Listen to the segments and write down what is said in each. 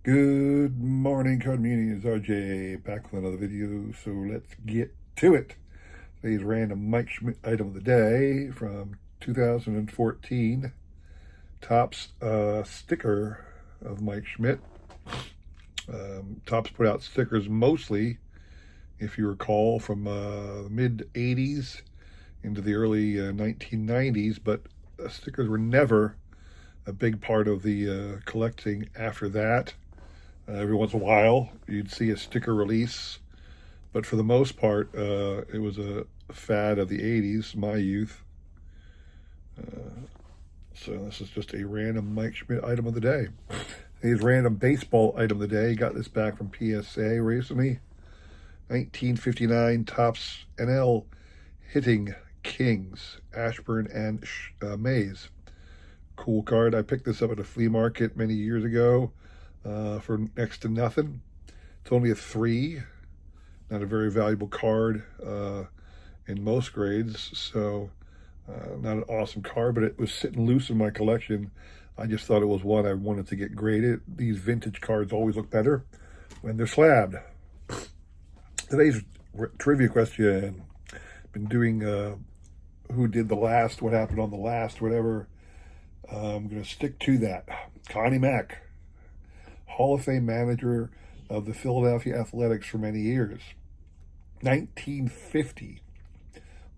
Good morning, Community. It's RJ back with another video. So let's get to it. Today's random Mike Schmidt item of the day from 2014. Topps sticker of Mike Schmidt. Topps put out stickers mostly, if you recall, from the mid 80s into the early 1990s, but stickers were never a big part of the collecting after that. Every once in a while, you'd see a sticker release, but for the most part, it was a fad of the 80s, my youth. So this is just a random Mike Schmidt item of the day. Today's random baseball item of the day. Got this back from PSA recently. 1959 Topps NL Hitting Kings, Ashburn and Mays. Cool card. I picked this up at a flea market many years ago. For next to nothing. It's only a 3, not a very valuable card in most grades, so not an awesome card, but it was sitting loose in my collection. I just thought it was one I wanted to get graded. These vintage cards always look better when they're slabbed. Today's trivia question. Been doing who did the last, what happened on the last, whatever. I'm going to stick to that. Connie Mack, Hall of Fame manager of the Philadelphia Athletics for many years. 1950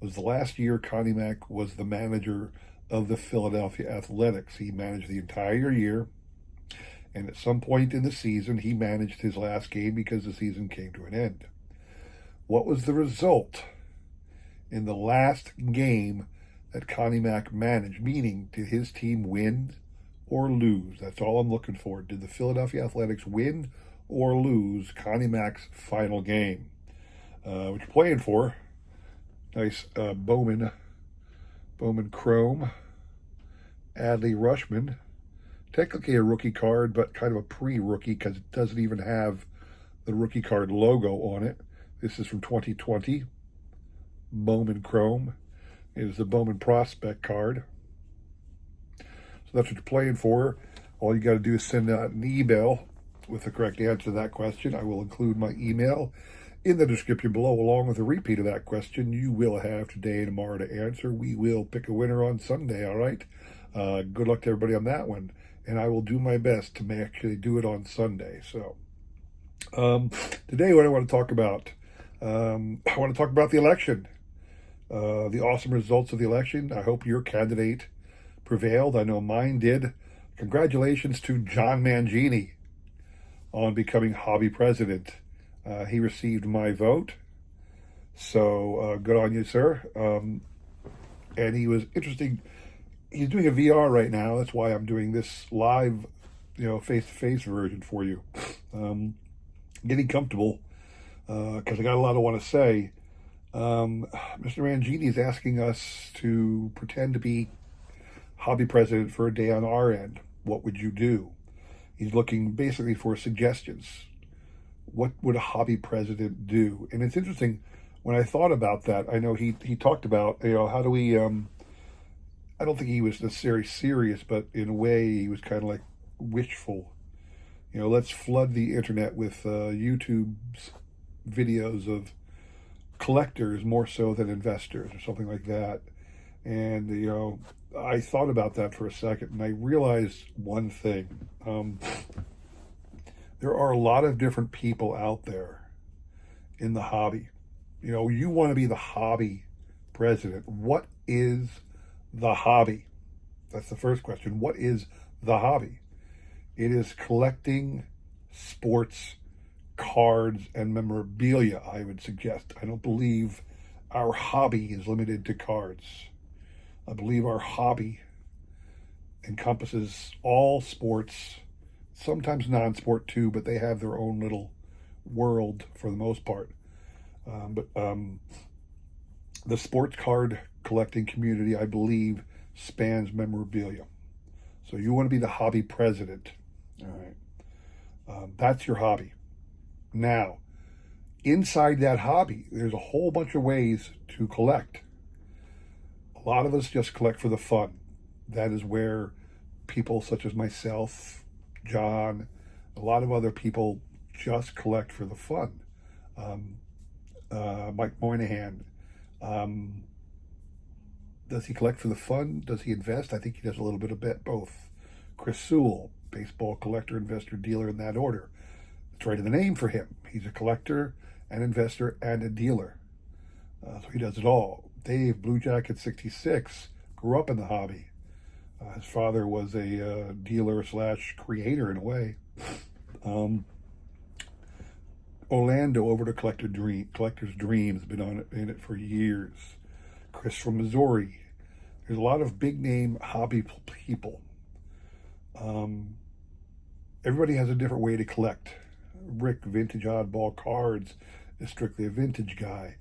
was the last year Connie Mack was the manager of the Philadelphia Athletics. He managed the entire year, and at some point in the season, he managed his last game because the season came to an end. What was the result in the last game that Connie Mack managed? Meaning, did his team win or lose? That's all I'm looking for. Did the Philadelphia Athletics win or lose Connie Mack's final game? What you're playing for? Nice Bowman Chrome, Adley Rushman. Technically a rookie card, but kind of a pre-rookie because it doesn't even have the rookie card logo on it. This is from 2020. Bowman Chrome. It is the Bowman Prospect card. So that's what you're playing for. All you got to do is send out an email with the correct answer to that question. I will include my email in the description below, along with a repeat of that question. You will have today and tomorrow to answer. We will pick a winner on Sunday, all right? Good luck to everybody on that one. And I will do my best to actually do it on Sunday. So today what I want to talk about, I want to talk about the election. The awesome results of the election. I hope your candidate prevailed. I know mine did. Congratulations to John Mangini on becoming hobby president. He received my vote, so good on you, sir. And he was interesting. He's doing a VR right now. That's why I'm doing this live, face-to-face version for you. Getting comfortable because I got a lot I want to say. Mr. Mangini is asking us to pretend to be hobby president for a day on our end. What would you do? He's looking basically for suggestions. What would a hobby president do? And it's interesting, when I thought about that, I know he talked about, how do we, I don't think he was necessarily serious, but in a way he was kind of like wishful. Let's flood the internet with YouTube's videos of collectors more so than investors or something like that. And, I thought about that for a second, and I realized one thing. There are a lot of different people out there in the hobby. You want to be the hobby president. What is the hobby? That's the first question. What is the hobby? It is collecting sports cards and memorabilia, I would suggest. I don't believe our hobby is limited to cards. I believe our hobby encompasses all sports, sometimes non-sport too, but they have their own little world for the most part. But the sports card collecting community, I believe, spans memorabilia. So you want to be the hobby president. All right. That's your hobby. Now, inside that hobby, there's a whole bunch of ways to collect. A lot of us just collect for the fun. That is where people such as myself, John, A lot of other people just collect for the fun. Um, Mike Moynihan, um, does he collect for the fun? Does he invest? I think he does a little bit of both. Chris Sewell, baseball collector, investor, dealer in that order. It's right in the name for him. He's a collector, an investor, and a dealer. So he does it all. Dave, Blue Jacket 66, grew up in the hobby. His father was a dealer slash creator in a way. Um, Orlando, over to Collector's Dream, has been in it for years. Chris from Missouri. There's a lot of big name hobby people. Everybody has a different way to collect. Rick, vintage oddball cards, is strictly a vintage guy.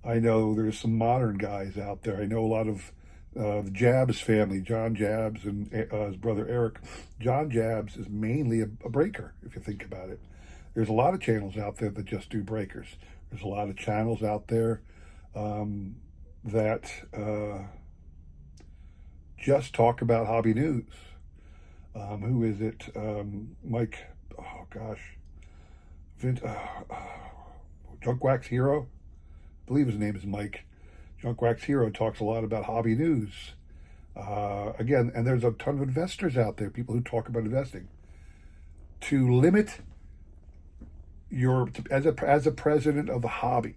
I know there's some modern guys out there. I know a lot of the Jabs family, John Jabs and his brother Eric. John Jabs is mainly a breaker, if you think about it. There's a lot of channels out there that just do breakers. There's a lot of channels out there that just talk about hobby news. Who is it? Mike, oh gosh. Junk Wax Hero? I believe his name is Mike. Junk Wax Hero talks a lot about hobby news. Again, and there's a ton of investors out there, people who talk about investing. To limit as a president of the hobby,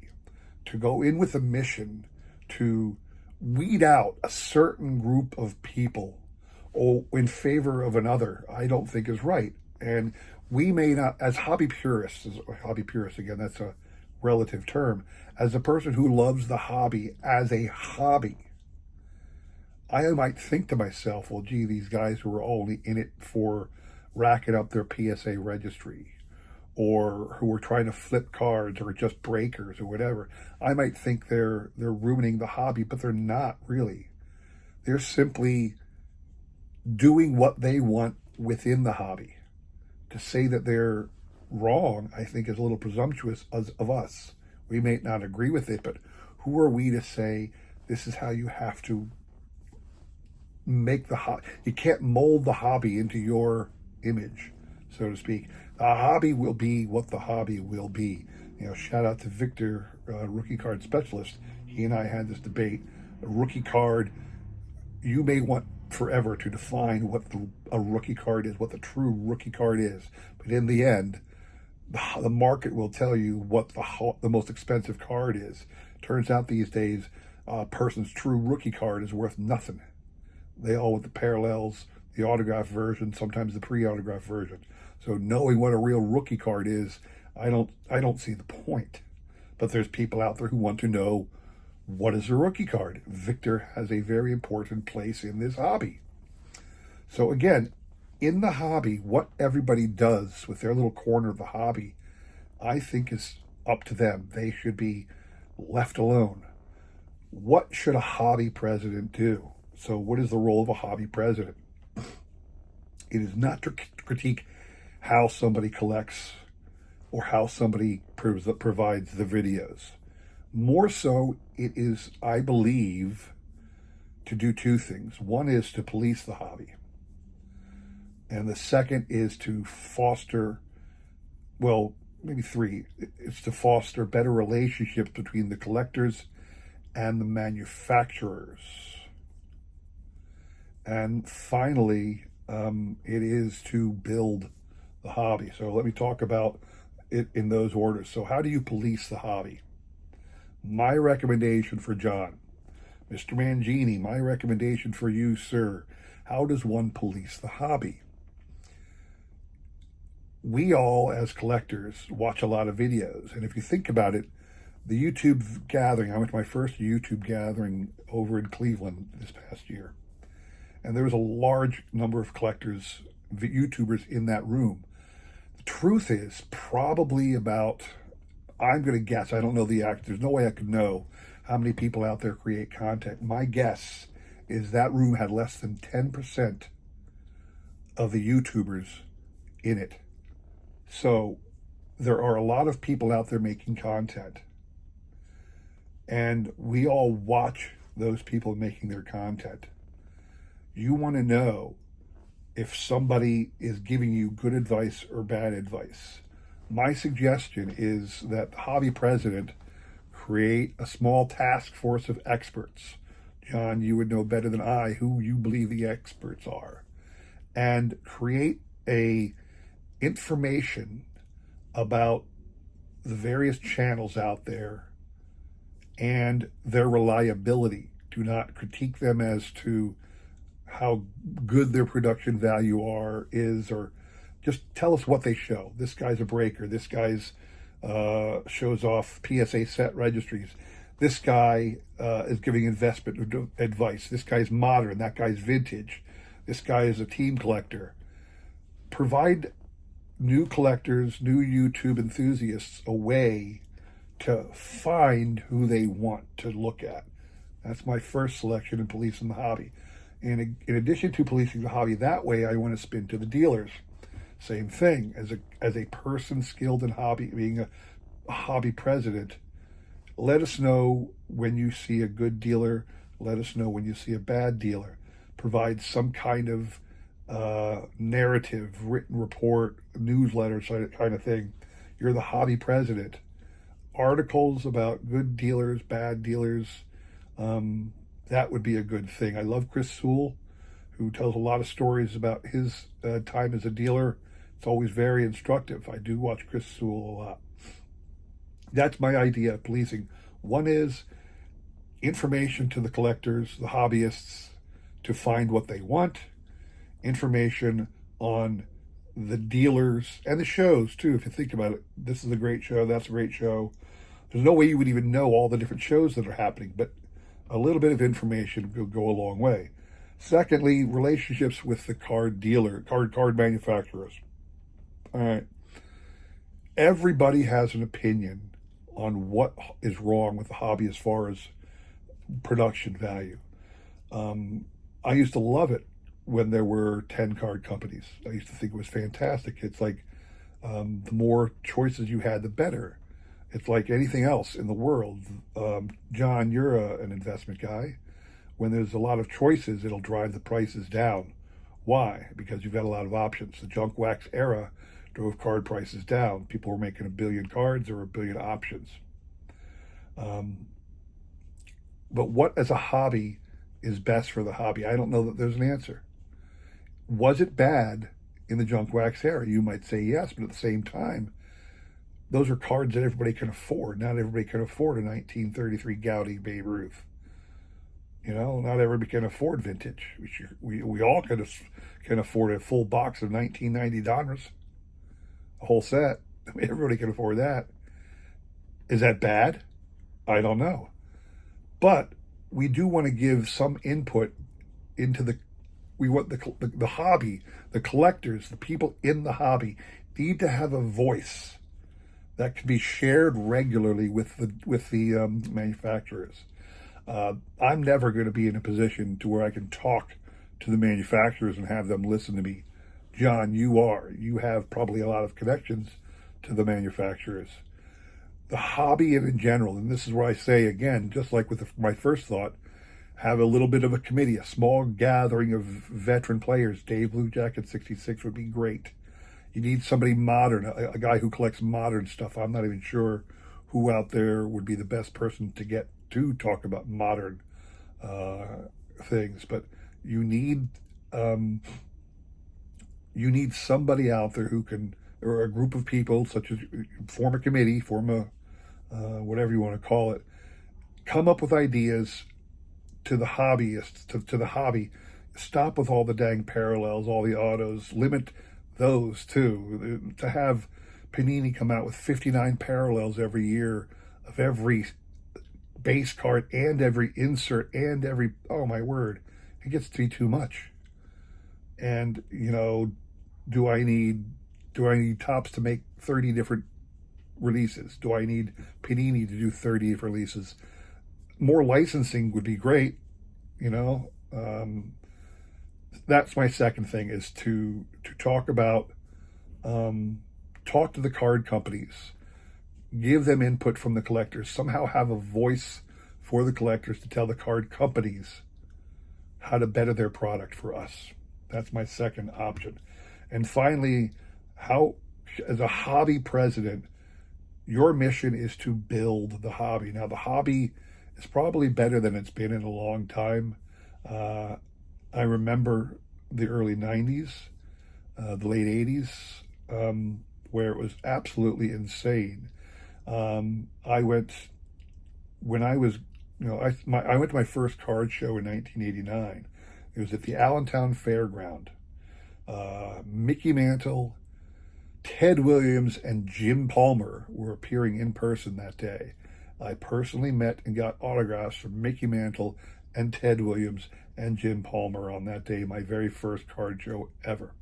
to go in with a mission to weed out a certain group of people or in favor of another, I don't think is right. And we may not, as hobby purists again, that's a relative term, as a person who loves the hobby as a hobby, I might think to myself, well, gee, these guys who are only in it for racking up their PSA registry, or who are trying to flip cards, or just breakers or whatever, I might think they're ruining the hobby, but they're not really. They're simply doing what they want within the hobby. To say that they're wrong, I think, is a little presumptuous of us. We may not agree with it, but who are we to say this is how you have to make the hobby? You can't mold the hobby into your image, so to speak. The hobby will be what the hobby will be. Shout out to Victor, rookie card specialist. He and I had this debate. A rookie card, you may want forever to define what a rookie card is, what the true rookie card is. But in the end, the market will tell you what the most expensive card is. Turns out these days, a person's true rookie card is worth nothing. They all want the parallels, the autograph version, sometimes the pre-autograph version. So knowing what a real rookie card is, I don't see the point. But there's people out there who want to know, what is a rookie card? Victor has a very important place in this hobby. So again, in the hobby, what everybody does with their little corner of the hobby, I think is up to them. They should be left alone. What should a hobby president do? So what is the role of a hobby president? It is not to critique how somebody collects or how somebody provides the videos. More so, it is, I believe, to do two things. One is to police the hobby. And the second is to foster, well, maybe three. It's to foster better relationships between the collectors and the manufacturers. And finally, it is to build the hobby. So let me talk about it in those orders. So how do you police the hobby? My recommendation for John, Mr. Mangini, my recommendation for you, sir. How does one police the hobby? We all, as collectors, watch a lot of videos. And if you think about it, the YouTube gathering, I went to my first YouTube gathering over in Cleveland this past year. And there was a large number of collectors, YouTubers in that room. The truth is probably about, I'm going to guess, I don't know the act, there's no way I could know how many people out there create content. My guess is that room had less than 10% of the YouTubers in it. So there are a lot of people out there making content. And we all watch those people making their content. You want to know if somebody is giving you good advice or bad advice. My suggestion is that the hobby president create a small task force of experts. John, you would know better than I who you believe the experts are, and create a information about the various channels out there and their reliability. Do not critique them as to how good their production value is, or just tell us what they show. This guy's a breaker. This guy's shows off PSA set registries. This guy is giving investment advice. This guy's modern. That guy's vintage. This guy is a team collector. Provide new collectors, new YouTube enthusiasts a way to find who they want to look at. That's my first selection in policing the hobby. And in addition to policing the hobby that way, I want to spin to the dealers. Same thing. As a person skilled in hobby, being a hobby president, let us know when you see a good dealer. Let us know when you see a bad dealer. Provide some kind of narrative, written report, newsletter kind of thing. You're the hobby president. Articles about good dealers, bad dealers, that would be a good thing. I love Chris Sewell, who tells a lot of stories about his time as a dealer. It's always very instructive. I do watch Chris Sewell a lot. That's my idea of policing. One is information to the collectors, the hobbyists, to find what they want. Information on the dealers and the shows, too, if you think about it. This is a great show, that's a great show. There's no way you would even know all the different shows that are happening, but a little bit of information will go a long way. Secondly, relationships with the card manufacturers. All right. Everybody has an opinion on what is wrong with the hobby as far as production value. I used to love it when there were 10 card companies. I used to think it was fantastic. It's like the more choices you had, the better. It's like anything else in the world. John, you're an investment guy. When there's a lot of choices, it'll drive the prices down. Why? Because you've got a lot of options. The junk wax era drove card prices down. People were making 1 billion cards or 1 billion options. But what as a hobby is best for the hobby? I don't know that there's an answer. Was it bad in the junk wax era? You might say yes, but at the same time, those are cards that everybody can afford. Not everybody can afford a 1933 Gaudy Babe Ruth. You know, not everybody can afford vintage. We all can afford a full box of 1990 Donruss, a whole set. I mean, everybody can afford that. Is that bad? I don't know. But we do want to give some input into we want the hobby, the collectors, the people in the hobby need to have a voice that can be shared regularly with the manufacturers. I'm never going to be in a position to where I can talk to the manufacturers and have them listen to me. John, you are. You have probably a lot of connections to the manufacturers. The hobby in general, and this is where I say again, just like with my first thought, have a little bit of a committee, a small gathering of veteran players. Dave Blue Jacket 66 would be great. You need somebody modern, a guy who collects modern stuff. I'm not even sure who out there would be the best person to get to talk about modern things, but you need somebody out there who can, or a group of people, such as form a committee, form a whatever you want to call it, come up with ideas to the hobbyists, to the hobby. Stop with all the dang parallels, all the autos. Limit those too. To have Panini come out with 59 parallels every year of every base card and every insert and every, oh my word, it gets to be too much. And you know, do I need Topps to make 30 different releases? Do I need Panini to do 30 different releases? More licensing would be great, you know. That's my second thing, is to talk about, talk to the card companies, give them input from the collectors, somehow have a voice for the collectors to tell the card companies how to better their product for us. That's my second option. And finally, how, as a hobby president, your mission is to build the hobby. Now, the hobby is probably better than it's been in a long time. Uh, I remember the early 90s, the late 80s, where it was absolutely insane. I went, when I was, I went to my first card show in 1989. It was at the Allentown Fairground. Mickey Mantle, Ted Williams, and Jim Palmer were appearing in person that day. I personally met and got autographs from Mickey Mantle and Ted Williams and Jim Palmer on that day, my very first card show ever.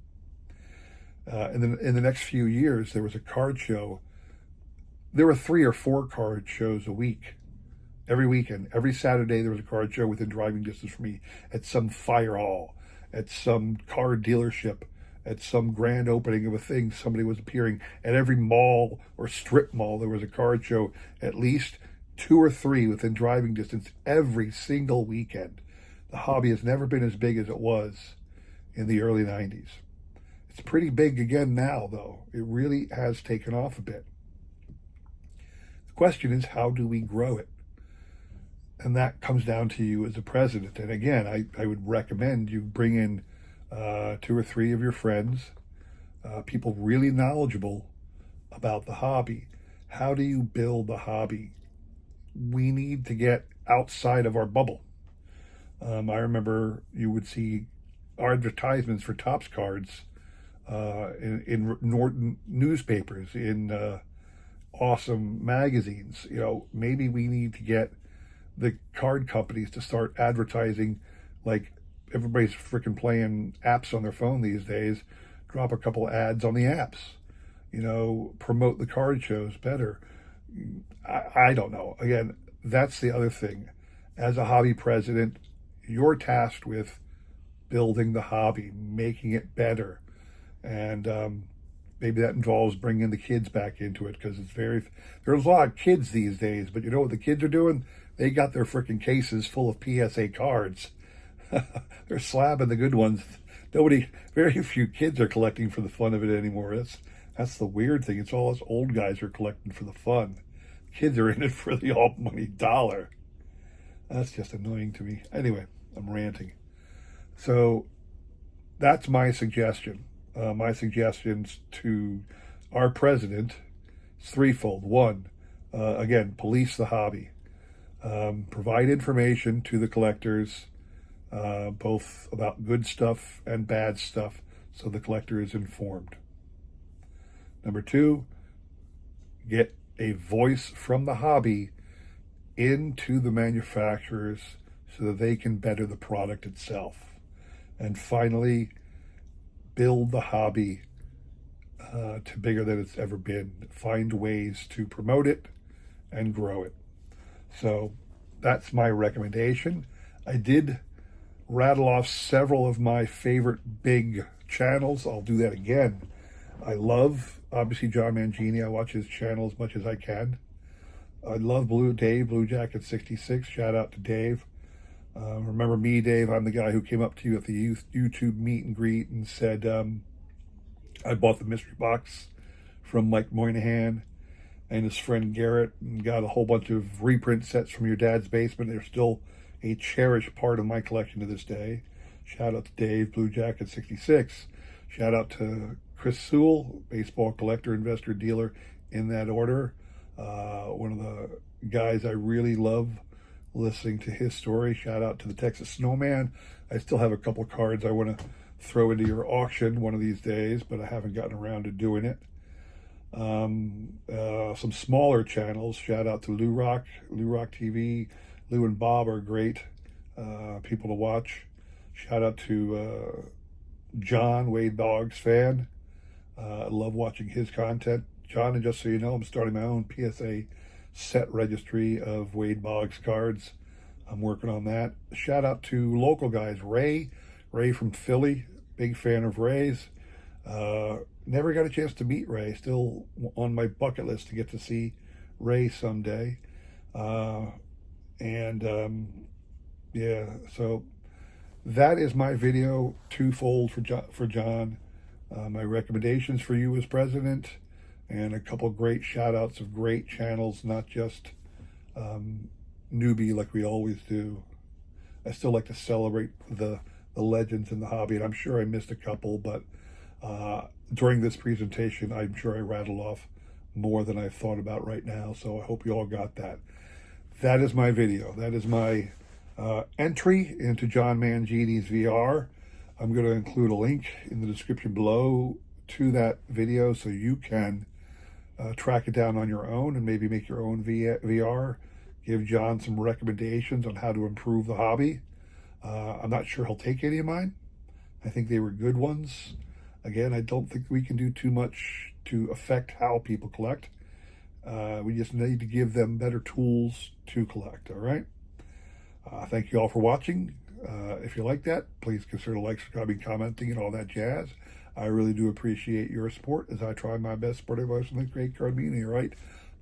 And then in the next few years, there was a card show. There were 3 or 4 card shows a week. Every weekend, every Saturday, there was a card show within driving distance for me at some fire hall, at some car dealership, at some grand opening of a thing. Somebody was appearing at every mall or strip mall. There was a card show, at least 2 or 3 within driving distance every single weekend. The hobby has never been as big as it was in the early 90s. It's pretty big again now, though. It really has taken off a bit. The question is, how do we grow it? And that comes down to you as a president. And again, I would recommend you bring in 2 or 3 of your friends, people really knowledgeable about the hobby. How do you build the hobby? We need to get outside of our bubble. I remember you would see advertisements for Topps cards in Norton newspapers, in awesome magazines. Maybe we need to get the card companies to start advertising, like everybody's freaking playing apps on their phone these days. Drop a couple ads on the apps, promote the card shows better. I don't know. Again, that's the other thing. As a hobby president, you're tasked with building the hobby, making it better. And maybe that involves bringing the kids back into it, because there's a lot of kids these days, but you know what the kids are doing? They got their freaking cases full of PSA cards. They're slabbing the good ones. Very few kids are collecting for the fun of it anymore. That's the weird thing. It's all us old guys are collecting for the fun. Kids are in it for the all money dollar. That's just annoying to me. Anyway, I'm ranting. So that's my suggestion. My suggestions to our president is threefold. One, again, police the hobby. Provide information to the collectors, both about good stuff and bad stuff, so the collector is informed. Number 2, get a voice from the hobby into the manufacturers so that they can better the product itself. And finally, build the hobby to bigger than it's ever been. Find ways to promote it and grow it. So that's my recommendation. I did rattle off several of my favorite big channels. I'll do that again. I love, obviously, John Mangini. I watch his channel as much as I can. I love Blue Jacket 66. Shout out to Dave. Remember me, Dave? I'm the guy who came up to you at the YouTube meet and greet and said, I bought the mystery box from Mike Moynihan and his friend Garrett, and got a whole bunch of reprint sets from your dad's basement. They're still a cherished part of my collection to this day. Shout out to Dave, Blue Jacket 66. Shout out to Chris Sewell, baseball collector, investor, dealer, in that order. One of the guys I really love listening to his story. Shout out to the Texas Snowman. I still have a couple cards I want to throw into your auction one of these days, but I haven't gotten around to doing it. Some smaller channels. Shout out to Lou Rock TV. Lou and Bob are great people to watch. Shout out to John, Wade Boggs fan. I love watching his content. John, and just so you know, I'm starting my own PSA set registry of Wade Boggs cards. I'm working on that. Shout out to local guys. Ray from Philly, big fan of Ray's. Never got a chance to meet Ray. Still on my bucket list to get to see Ray someday. Yeah, so that is my video twofold for John. My recommendations for you as president, and a couple great shout outs of great channels, not just newbie like we always do. I still like to celebrate the legends in the hobby, and I'm sure I missed a couple, but during this presentation, I'm sure I rattled off more than I've thought about right now, so I hope you all got that. That is my video. That is my entry into John Mangini's VR. I'm going to include a link in the description below to that video so you can track it down on your own and maybe make your own VR. Give John some recommendations on how to improve the hobby. I'm not sure he'll take any of mine. I think they were good ones. Again, I don't think we can do too much to affect how people collect. We just need to give them better tools to collect, all right? Thank you all for watching. If you like that, please consider like, subscribing, commenting, and all that jazz. I really do appreciate your support as I try my best spread advice in the great card community, all right?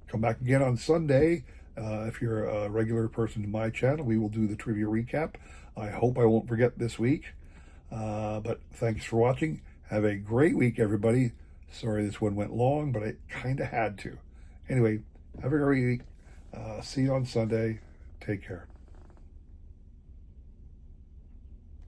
Come back again on Sunday. If you're a regular person to my channel, we will do the trivia recap. I hope I won't forget this week. But thanks for watching. Have a great week, everybody. Sorry this one went long, but I kind of had to. Anyway, have a great week. See you on Sunday. Take care.